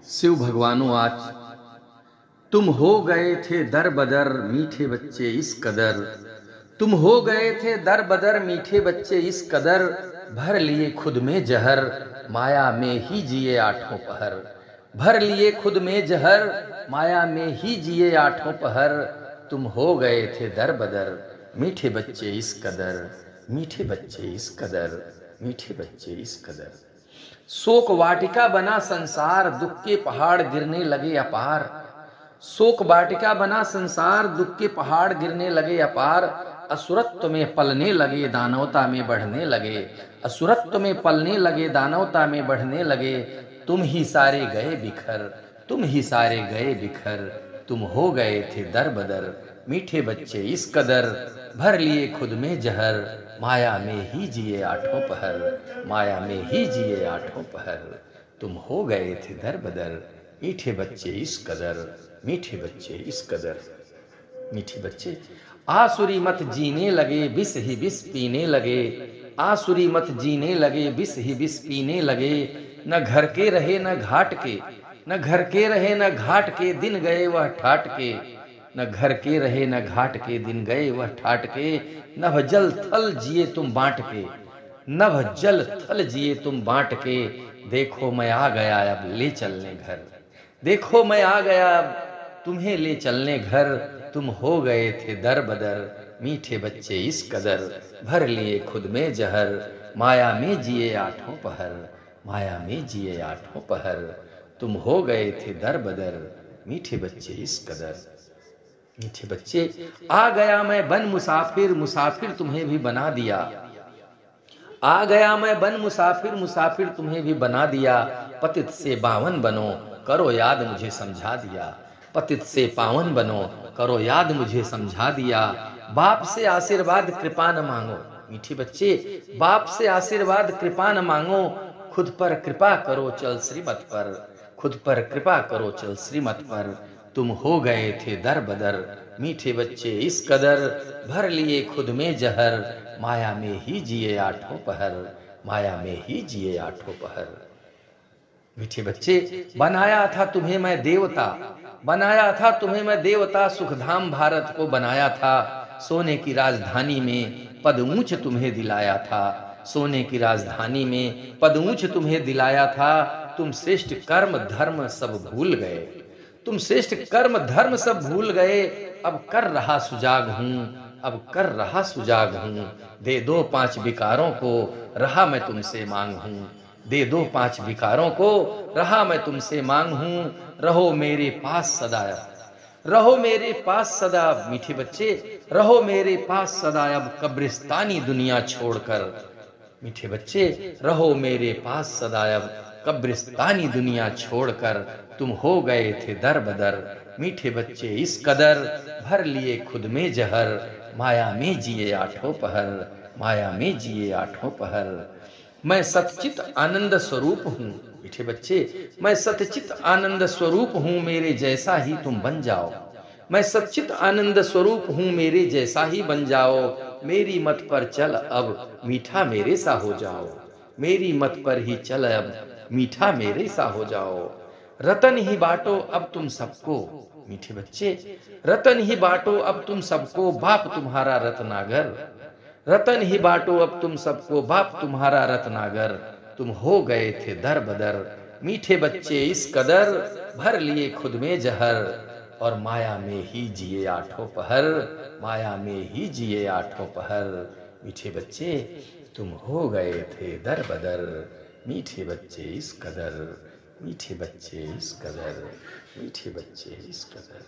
शिव भगवानो आज तुम हो गए थे दर बदर मीठे बच्चे इस कदर। तुम हो गए थे दर बदर मीठे बच्चे इस कदर। भर लिए खुद में जहर माया में ही जिए आठों पहर। भर लिए खुद में जहर माया में ही जिए आठों पहर। तुम हो गए थे दर बदर मीठे बच्चे इस कदर। मीठे बच्चे इस कदर, मीठे बच्चे इस कदर। शोक वाटिका बना संसार दुख के पहाड़ गिरने लगे अपार। शोक वाटिका बना संसार दुख के पहाड़ गिरने लगे अपार। असुरत्व में पलने लगे दानवता में बढ़ने लगे। असुरत्व में पलने लगे दानवता में बढ़ने लगे। तुम ही सारे गए बिखर, तुम ही सारे गए बिखर। तुम हो गए थे दर बदर मीठे बच्चे इस कदर। भर लिए खुद में जहर माया में ही जिए आठों पहर। माया में ही जिए आठों पहर। तुम हो गए थे दर बदर मीठे बच्चे इस कदर। मीठे बच्चे इस कदर। मीठे बच्चे आसुरी मत जीने लगे विष ही विष पीने लगे। आसुरी मत जीने लगे विष ही विष पीने लगे। न घर के रहे न घाट के, न घर के रहे न घाट के दिन गए वह ठाट के। न घर के रहे न घाट के दिन गए वह ठाट के। नभ जल थल जिए तुम बांट के, नभ जल थल जिए तुम बांट के। देखो मैं आ गया अब ले चलने घर, देखो मैं आ गया अब तुम्हें ले चलने घर। तुम हो गए थे दर बदर मीठे बच्चे इस कदर। भर लिए खुद में जहर माया में जिए आठों पहर। माया में जिए आठों पहर। तुम हो गए थे दर बदर मीठे बच्चे इस कदर। मीठे बच्चे आ गया मैं बन मुसाफिर, मुसाफिर तुम्हें भी बना दिया। आ गया मैं बन मुसाफिर, मुसाफिर तुम्हें भी बना दिया। पतित से पावन बनो करो याद मुझे समझा दिया। पतित से पावन बनो करो याद मुझे समझा दिया। बाप से आशीर्वाद कृपा न मांगो मीठे बच्चे, बाप से आशीर्वाद कृपा न मांगो। खुद पर कृपा करो चल श्रीमत पर, खुद पर कृपा करो चल श्रीमत पर। तुम हो गए थे दर बदर मीठे बच्चे इस कदर। भर लिए खुद में जहर माया में ही जिए आठों पहर। माया में ही जिए आठों पहर। मीठे बच्चे बनाया था तुम्हें मैं देवता, बनाया था तुम्हें मैं देवता। सुखधाम भारत को बनाया था सोने की राजधानी में पद ऊंच तुम्हें दिलाया था। सोने की राजधानी में पद ऊंच तुम्हें दिलाया था। तुम श्रेष्ठ कर्म धर्म सब भूल गए, तुम श्रेष्ठ कर्म धर्म सब भूल गए। अब कर रहा सुजाग हूं, अब कर रहा सुजाग हूं। दे दो 5 विकारों को रहा मैं तुमसे मांग हूं। दे दो 5 विकारों को रहा मैं तुमसे मांग हूं। रहो मेरे पास सदा, रहो मेरे पास सदा। मीठे बच्चे रहो मेरे पास सदा अब कब्रिस्तानी दुनिया छोड़कर। मीठे बच्चे रहो मेरे पास सदा अब कब्रिस्तानी दुनिया छोड़कर। तुम हो गए थे दर बदर मीठे बच्चे इस कदर। भर लिए खुद में जहर माया में जिए आठों पहर। माया में जिए आठों पहर। मैं सतचित आनंद स्वरूप हूँ मीठे बच्चे, मैं सतचित आनंद स्वरूप हूँ। मेरे जैसा ही तुम बन जाओ, मैं सच्चित आनंद स्वरूप हूँ। मेरे जैसा ही बन जाओ। मेरी मत पर चल अब मीठा मेरे सा हो जाओ। मेरी मत पर ही चल अब मीठा मेरे सा हो जाओ। रतन ही बांटो अब तुम सबको मीठे बच्चे, रतन ही बांटो अब तुम सबको। बाप तुम्हारा रत्नागर, रतन ही बांटो अब तुम सबको। बाप तुम्हारा रत्नागर। तुम हो गए थे दर बदर मीठे बच्चे इस कदर। भर लिए खुद में जहर और माया में ही जिए आठों पहर। माया में ही जिए आठों पहर। मीठे बच्चे तुम हो गए थे दर बदर मीठे बच्चे इस कदर। मीठे बच्चे इस कदर, मीठे बच्चे इस कदर।